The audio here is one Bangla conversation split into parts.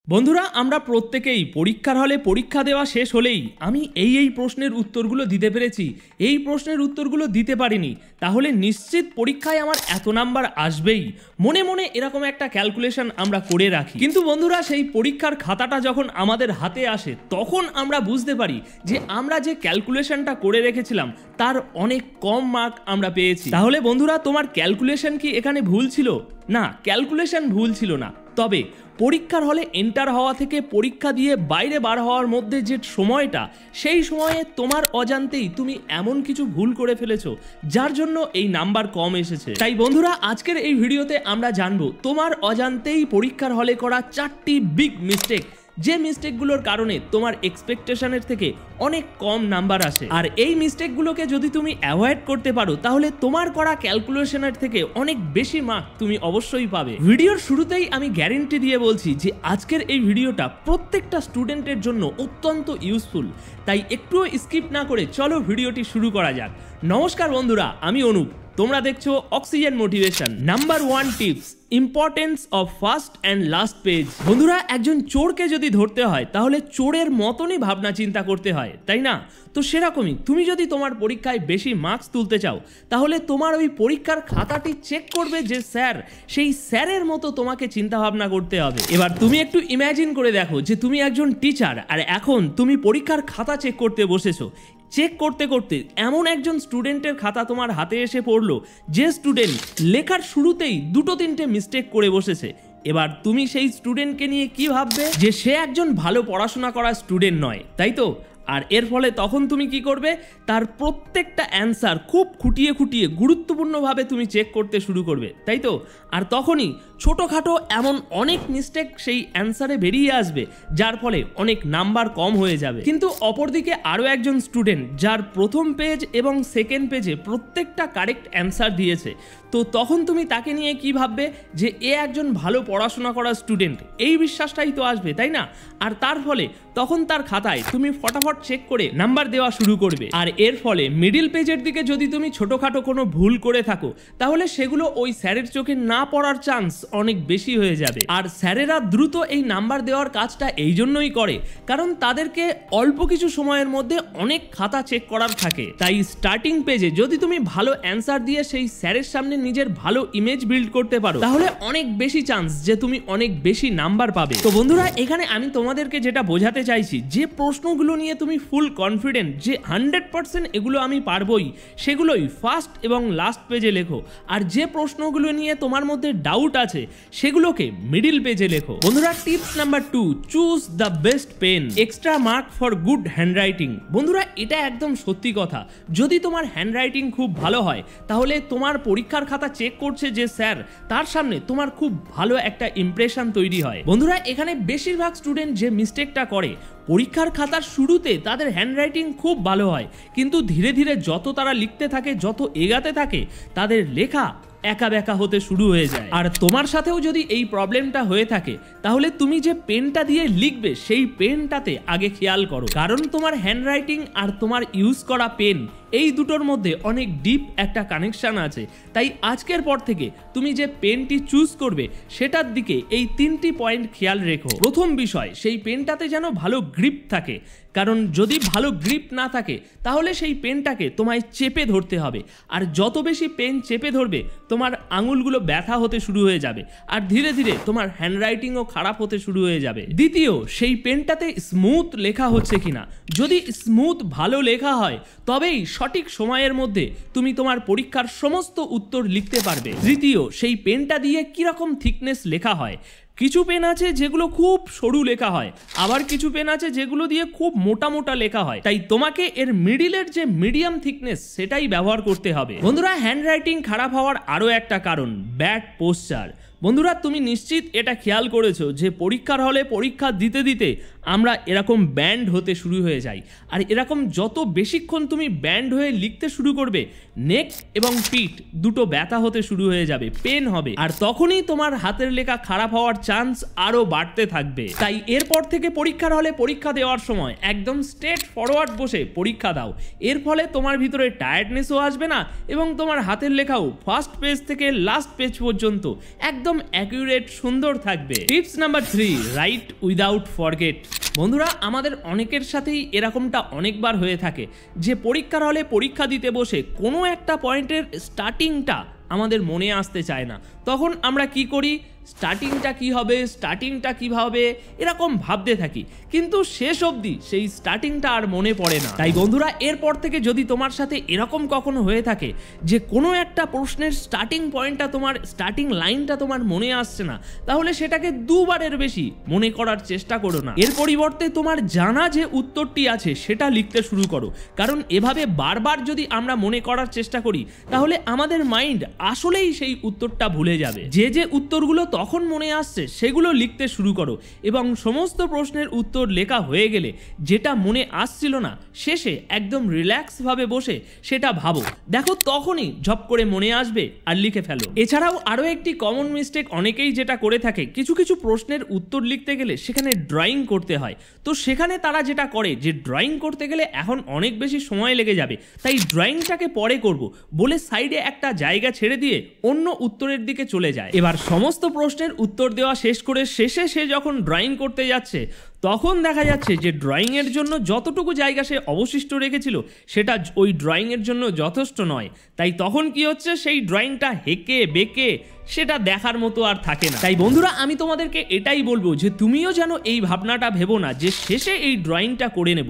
বন্ধুরা আমরা প্রত্যেকেই পরীক্ষার হলে পরীক্ষা দেওয়া শেষ হলেই আমি এই প্রশ্নের উত্তরগুলো দিতে পেরেছি, এই প্রশ্নের উত্তরগুলো দিতে পারিনি, তাহলে নিশ্চিত পরীক্ষায় আমার এত নাম্বার আসবেই, মনে মনে এরকম একটা ক্যালকুলেশন আমরা করে রাখি। কিন্তু বন্ধুরা সেই পরীক্ষার খাতাটা যখন আমাদের হাতে আসে তখন আমরা বুঝতে পারি যে আমরা যে ক্যালকুলেশনটা করে রেখেছিলাম তার অনেক কম মার্ক আমরা পেয়েছি। তাহলে বন্ধুরা তোমার ক্যালকুলেশন কি এখানে ভুল ছিল? না, ক্যালকুলেশন ভুল ছিল না, তবে পরীক্ষার হলে এন্টার হওয়া থেকে পরীক্ষা দিয়ে বাইরে বার হওয়ার মধ্যে যে সময়টা, সেই সময়ে তোমার অজান্তেই তুমি এমন কিছু ভুল করে ফেলেছো যার জন্য এই নাম্বার কম এসেছে। তাই বন্ধুরা আজকের এই ভিডিওতে আমরা জানবো তোমার অজান্তেই পরীক্ষার হলে করা 4টি বিগ মিস্টেক, যে মিস্টেকগুলোর কারণে তোমার এক্সপেকটেশনের থেকে অনেক কম নাম্বার আসে। আর এই মিস্টেকগুলোকে যদি তুমি অ্যাভয়েড করতে পারো তাহলে তোমার করা ক্যালকুলেশনের থেকে অনেক বেশি মার্ক তুমি অবশ্যই পাবে। ভিডিওর শুরুতেই আমি গ্যারেন্টি দিয়ে বলছি যে আজকের এই ভিডিওটা প্রত্যেকটা স্টুডেন্টের জন্য অত্যন্ত ইউজফুল, তাই একটুও স্কিপ না করে চলো ভিডিওটি শুরু করা যাক। নমস্কার বন্ধুরা, আমি অনুপ, তোমরা দেখছো oxygen motivation. Number 1 tips, importance of first and last page. বন্ধুরা একজন চোরকে যদি ধরতে হয় তাহলে চোরের মতনই ভাবনা চিন্তা করতে হয়, তাই না? তো সেরকমই তুমি যদি তোমার পরীক্ষায় বেশি মার্কস তুলতে চাও তাহলে তোমার ওই পরীক্ষার খাতাটি চেক করবে যে স্যার, সেই স্যারের মতো তোমাকে চিন্তা ভাবনা করতে হবে। এবার তুমি একটু ইমাজিন করে দেখো যে তুমি একজন টিচার আর এখন তুমি পরীক্ষার খাতা চেক করতে বসেছো। চেক করতে করতে এমন একজন স্টুডেন্টের খাতা তোমার হাতে এসে পড়লো যে স্টুডেন্ট লেখার শুরুতেই 2-3টে মিস্টেক করে বসেছে। এবার তুমি সেই স্টুডেন্টকে নিয়ে কি ভাববে? যে সে একজন ভালো পড়াশোনা করা স্টুডেন্ট নয়, তাই তো? আর এর ফলে তখন তুমি কি করবে? তার প্রত্যেকটা অ্যান্সার খুব খুঁটিয়ে খুঁটিয়ে গুরুত্বপূর্ণভাবে তুমি চেক করতে শুরু করবে, তাই তো? আর তখনই ছোটোখাটো এমন অনেক মিস্টেক সেই অ্যান্সারে বেরিয়ে আসবে যার ফলে অনেক নাম্বার কম হয়ে যাবে। কিন্তু অপরদিকে আরও একজন স্টুডেন্ট যার প্রথম পেজ এবং সেকেন্ড পেজে প্রত্যেকটা কারেক্ট অ্যান্সার দিয়েছে, তো তখন তুমি তাকে নিয়ে কি ভাববে? যে এ একজন ভালো পড়াশোনা করা স্টুডেন্ট, এই বিশ্বাসটাই তো আসবে, তাই না? আর তার ফলে তখন তার খাতায় তুমি ফটাফট চেক করে নাম্বার দেওয়া শুরু করবে। আর এর ফলে মিডিল পেজের দিকে যদি তুমি ছোটোখাটো কোনো ভুল করে থাকো তাহলে সেগুলো ওই স্যারের চোখে না পড়ার চান্স অনেক বেশি হয়ে যাবে। আর স্যারেরা দ্রুত এই নাম্বার দেওয়ার কাজটা এই জন্যই করে কারণ তাদেরকে অল্প কিছু সময়ের মধ্যে অনেক খাতা চেক করার থাকে। তাই স্টার্টিং পেজে যদি তুমি ভালো অ্যান্সার দিয়ে সেই স্যারের সামনে নিজের ভালো ইমেজ বিল্ড করতে পারো তাহলে অনেক বেশি চান্স যে তুমি অনেক বেশি নাম্বার পাবে। তো বন্ধুরা এখানে আমি তোমাদেরকে যেটা বোঝাতে চাইছি, যে প্রশ্নগুলো নিয়ে তুমি ফুল কনফিডেন্ট যে 100% এগুলো আমি পারবোই, সেগুলোই ফার্স্ট এবং লাস্ট পেজে লেখো। আর যে প্রশ্নগুলো নিয়ে তোমার মধ্যে ডাউট আছে সেগুলোকে মিডিল পেজে লেখো। বন্ধুরা tips number 2, choose the best pen, extra mark for good handwriting. বন্ধুরা এটা একদম সত্যি কথা, যদি তোমার হ্যান্ডরাইটিং খুব ভালো হয় তাহলে তোমার পরীক্ষার খাতা চেক করছে যে স্যার, তার সামনে তোমার খুব ভালো একটা ইমপ্রেশন তৈরি হয়। বন্ধুরা এখানে বেশিরভাগ স্টুডেন্ট যে মিস্টেকটা করে, পরীক্ষার খাতার শুরুতে তাদের হ্যান্ডরাইটিং খুব ভালো হয় কিন্তু ধীরে ধীরে যত তারা লিখতে থাকে, যত এগাতে থাকে, তাদের লেখা একা বেঁকা হতে শুরু হয়ে যায়। আর তোমার সাথেও যদি এই প্রবলেমটা হয়ে থাকে তাহলে তুমি যে পেনটা দিয়ে লিখবে সেই পেনটাতে আগে খেয়াল করো, কারণ তোমার হ্যান্ডরাইটিং আর তোমার ইউজ করা পেন এই দুটোর মধ্যে অনেক ডিপ একটা কানেকশন আছে। তাই আজকের পর থেকে তুমি যে পেনটি চুজ করবে সেটার দিকে এই 3টি পয়েন্ট খেয়াল রেখো। প্রথম বিষয়, সেই পেনটাতে যেন ভালো গ্রিপ থাকে, কারণ যদি ভালো গ্রিপ না থাকে তাহলে সেই পেনটাকে তোমায় চেপে ধরতে হবে, আর যত বেশি পেন চেপে ধরবে তোমার আঙুলগুলো ব্যথা হতে শুরু হয়ে যাবে আর ধীরে ধীরে তোমার হ্যান্ডরাইটিংও খারাপ হতে শুরু হয়ে যাবে। দ্বিতীয়, সেই পেনটাতে স্মুথ লেখা হচ্ছে কিনা। যদি স্মুথ ভালো লেখা হয় তবেই সঠিক সময়ের মধ্যে তুমি তোমার পরীক্ষার সমস্ত উত্তর লিখতে পারবে। তৃতীয়, সেই পেনটা দিয়ে কিরকম থিকনেস লেখা হয়। কিছু পেন আছে যেগুলো খুব সরু লেখা হয়, আবার কিছু পেন আছে যেগুলো দিয়ে খুব মোটা মোটা লেখা হয়, তাই তোমাকে এর মিডিলের যে মিডিয়াম থিকনেস সেটাই ব্যবহার করতে হবে। বন্ধুরা হ্যান্ডরাইটিং খারাপ হওয়ার আরও একটা কারণ, ব্যাড পোস্টার। বন্ধুরা তুমি নিশ্চিত এটা খেয়াল করেছো যে পরীক্ষার হলে পরীক্ষা দিতে দিতে আমরা এরকম ব্যান্ড হতে শুরু হয়ে যাই, আর এরকম যত বেশিক্ষণ তুমি ব্যান্ড হয়ে লিখতে শুরু করবে নেক এবং পিঠ দুটো ব্যথা হতে শুরু হয়ে যাবে, পেন হবে, আর তখনই তোমার হাতের লেখা খারাপ হওয়ার চান্স আরও বাড়তে থাকবে। তাই এরপর থেকে পরীক্ষার হলে পরীক্ষা দেওয়ার সময় একদম স্ট্রেট ফরওয়ার্ড বসে পরীক্ষা দাও। এর ফলে তোমার ভিতরে টায়ার্ডনেসও আসবে না এবং তোমার হাতের লেখাও ফার্স্ট পেজ থেকে লাস্ট পেজ পর্যন্ত একদম একদম অ্যাকিউরেট সুন্দর থাকবে। Tips number 3, right without forget. বন্ধুরা, আমাদের অনেকের সাথেই এরকমটা অনেকবার হয়ে থাকে যে পরীক্ষার হলে পরীক্ষা দিতে বসে কোনো একটা পয়েন্টের স্টার্টিংটা আমাদের মনে আসতে চায় না। তখন আমরা কি করি, স্টার্টিংটা কি হবে, স্টার্টিংটা কিভাবে এরকম ভাবতে থাকি, কিন্তু শেষ অবধি সেই স্টার্টিংটা আর মনে পড়ে না। তাই বন্ধুরা, এরপর থেকে যদি তোমার সাথে এরকম কখনো হয়ে থাকে যে কোনো একটা প্রশ্নের স্টার্টিং পয়েন্টটা তোমার, স্টার্টিং লাইনটা তোমার মনে আসছে না, তাহলে সেটাকে দুবারের বেশি মনে করার চেষ্টা করো না। এর পরিবর্তে তোমার জানা যে উত্তরটি আছে সেটা লিখতে শুরু করো, কারণ এভাবে বারবার যদি আমরা মনে করার চেষ্টা করি তাহলে আমাদের মাইন্ড আসলেই সেই উত্তরটা ভুলে যাবে। যে উত্তরগুলো তখন মনে আসছে সেগুলো লিখতে শুরু করো এবং সমস্ত প্রশ্নের উত্তর লেখা হয়ে গেলে যেটা মনে আসছিল না শেষে একদম রিল্যাক্স ভাবে বসে সেটা ভাবো, দেখো তখনই ঝপ করে মনে আসবে আর লিখে ফেলো। এছাড়াও আরো একটি কমন মিস্টেক অনেকেই যেটা করে থাকে, কিছু কিছু প্রশ্নের উত্তর লিখতে গেলে সেখানে ড্রয়িং করতে হয়। তো সেখানে তারা যেটা করে যে ড্রয়িং করতে গেলে এখন অনেক বেশি সময় লেগে যাবে, তাই ড্রয়িংটাকে পরে করব বলে সাইডে একটা জায়গা ছেড়ে দিয়ে অন্য উত্তরের দিকে চলে যায়। এবার সমস্ত প্রশ্নের উত্তর দেওয়া শেষ করে শেষে সে যখন ড্রয়িং করতে যাচ্ছে তখন দেখা যাচ্ছে যে ড্রয়িং এর জন্য যতটুকু জায়গা সে অবশিষ্ট রেখেছিল সেটা ওই ড্রয়িং এর জন্য যথেষ্ট নয়। তাই তখন কি হচ্ছে, সেই ড্রয়িংটা হেঁকে বেঁকে সেটা দেখার মতো আর থাকে না। তাই বন্ধুরা, আমি তোমাদেরকে এটাই বলবো যে তুমিও যেন এই ভাবনাটা ভেবো না যে শেষে এই ড্রয়িংটা করে নেব।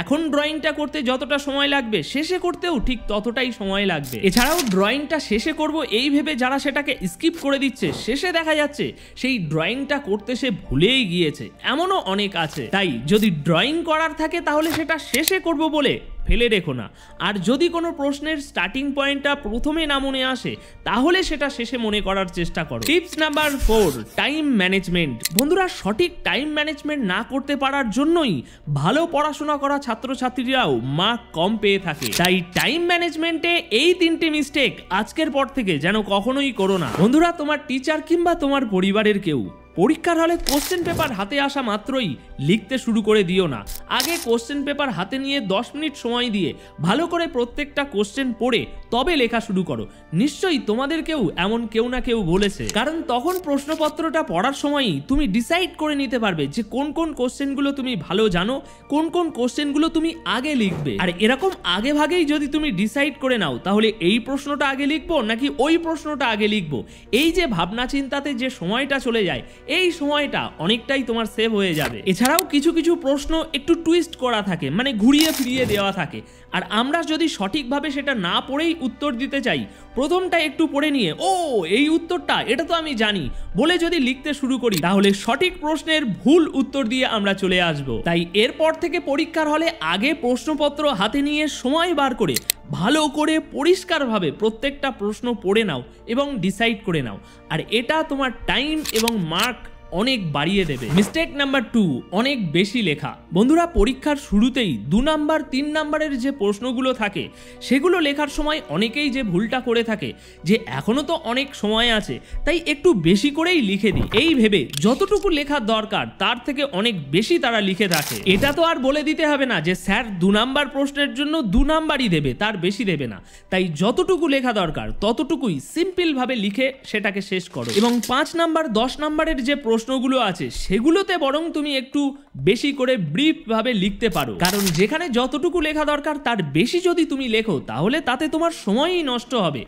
এখন ড্রয়িংটা করতে যতটা সময় লাগবে শেষে করতেও ঠিক ততটাই সময় লাগবে। এছাড়াও ড্রয়িংটা শেষে করব এই ভেবে যারা সেটাকে স্কিপ করে দিচ্ছে, শেষে দেখা যাচ্ছে সেই ড্রয়িংটা করতে সে ভুলেই গিয়েছে, এমনও অনেক আছে। তাই যদি ড্রয়িং করার থাকে তাহলে সেটা শেষে করব বলে ফেলে রেখো না। আর যদি কোনো প্রশ্নের স্টার্টিং পয়েন্টটা প্রথমে না মনে আসে তাহলে সেটা শেষে মনে করার চেষ্টা করো। Tips number 4, time management. বন্ধুরা, সঠিক টাইম ম্যানেজমেন্ট না করতে পারার জন্যই ভালো পড়াশোনা করা ছাত্রছাত্রীরাও মার্ক কম পেয়ে থাকে। তাই টাইম ম্যানেজমেন্টে এই 3টে মিস্টেক আজকের পর থেকে যেন কখনোই করো না। বন্ধুরা, তোমার টিচার কিংবা তোমার পরিবারের কেউ পরীক্ষার হলে কোশ্চেন পেপার হাতে আসা মাত্রই লিখতে শুরু করে দিও না। আগে কোশ্চেন পেপার হাতে নিয়ে 10 মিনিট সময় দিয়ে ভালো করে প্রত্যেকটা কোশ্চেন পড়ে তবে লেখা শুরু করো। নিশ্চয়ই তোমাদেরকেও এমন কেউ না কেউ বলেছে, কারণ তখন প্রশ্নপত্রটা পড়ার সময়ই তুমি ডিসাইড করে নিতে পারবে যে কোন কোন কোশ্চেনগুলো তুমি ভালো জানো, কোন কোন কোশ্চেনগুলো তুমি আগে লিখবে। আর এরকম আগে ভাগেই যদি তুমি ডিসাইড করে নাও তাহলে এই প্রশ্নটা আগে লিখবো নাকি ওই প্রশ্নটা আগে লিখবো, এই যে ভাবনা চিন্তাতে যে সময়টা চলে যায় এই সময়টা অনেকটাই তোমার সেভ হয়ে যাবে। এছাড়াও কিছু কিছু প্রশ্ন একটু টুইস্ট করা থাকে, মানে ঘুরিয়ে ফিরিয়ে দেওয়া থাকে, আর আমরা যদি সঠিকভাবে সেটা না পড়েই উত্তর দিতে চাই, প্রথমটা একটু পড়ে নিয়ে ও এই উত্তরটা এটা তো আমি জানি বলে যদি লিখতে শুরু করি তাহলে সঠিক প্রশ্নের ভুল উত্তর দিয়ে আমরা চলে আসব। তাই এরপর থেকে পরীক্ষার হলে আগে প্রশ্নপত্র হাতে নিয়ে সময় বার করে ভালো করে পরিষ্কারভাবে প্রত্যেকটা প্রশ্ন পড়ে নাও এবং ডিসাইড করে নাও, আর এটা তোমার টাইম এবং মার্ক অনেক বাড়িয়ে দেবে। মিস্টেক নাম্বার 2, অনেক বেশি লেখা। বন্ধুরা, পরীক্ষার শুরুতেই 2 নাম্বার 3 নাম্বারের যে প্রশ্নগুলো থাকে সেগুলো লেখার সময় অনেকেই যে ভুলটা করে থাকে যে এখনো তো অনেক সময় আছে তাই একটু বেশি করেই লিখে দিই, এই ভেবে যতটুকু লেখার দরকার তার থেকে অনেক বেশি তারা লিখে থাকে। এটা তো আর বলে দিতে হবে না যে স্যার 2 নাম্বার প্রশ্নের জন্য 2 নাম্বারই দেবে, তার বেশি দেবে না। তাই যতটুকু লেখা দরকার ততটুকুই সিম্পল ভাবে লিখে সেটাকে শেষ করো। এবং 5 নাম্বার 10 নাম্বারের যে প্রশ্নগুলো আছে সেগুলোতে বরং তুমি একটু বেশি করে ব্রিফ ভাবে লিখতে পারো, কারণ যেখানে যতটুকু লেখা দরকার তার বেশি যদি তুমি লেখো তাহলে তাতে তোমার সময়ই নষ্ট হবে,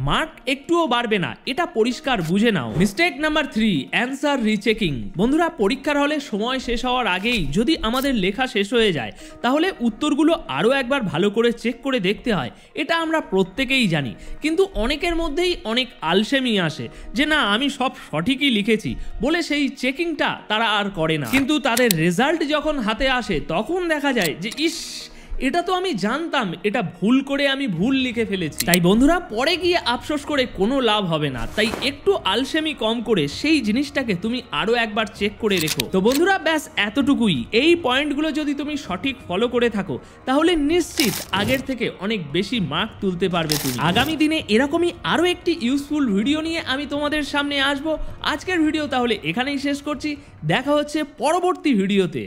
মার্ক একটুও বাড়বে না, এটা পরিষ্কার বুঝে নাও। Mistake number 3, answer rechecking. বন্ধুরা, পরীক্ষার হলে সময় শেষ হওয়ার আগেই যদি আমাদের লেখা শেষ হয়ে যায় তাহলে উত্তরগুলো আরো একবার ভালো করে চেক করে দেখতে হয়, এটা আমরা প্রত্যেকেই জানি। কিন্তু অনেকের মধ্যেই অনেক আলসেমি আসে যে না আমি সব সঠিকই লিখেছি বলে সেই চেকিংটা তারা আর করে না। কিন্তু তাদের রেজাল্ট যখন হাতে আসে তখন দেখা যায় যে ইস, এটা তো আমি জানতাম, এটা ভুল করে আমি ভুল লিখে ফেলেছি। তাই বন্ধুরা, পরে গিয়ে আফসোস করে কোনো লাভ হবে না। তাই একটু আলসেমি কম করে সেই জিনিসটাকে তুমি আরো একবার চেক করে রেখো। তো বন্ধুরা, ব্যাস এতটুকুই। এই পয়েন্টগুলো যদি তুমি সঠিক ফলো করে থাকো তাহলে নিশ্চিত আগের থেকে অনেক বেশি মার্ক তুলতে পারবে তুমি। আগামী দিনে এরকমই আরো একটি ইউজফুল ভিডিও নিয়ে আমি তোমাদের সামনে আসবো। আজকের ভিডিও তাহলে এখানেই শেষ করছি, দেখা হচ্ছে পরবর্তী ভিডিওতে।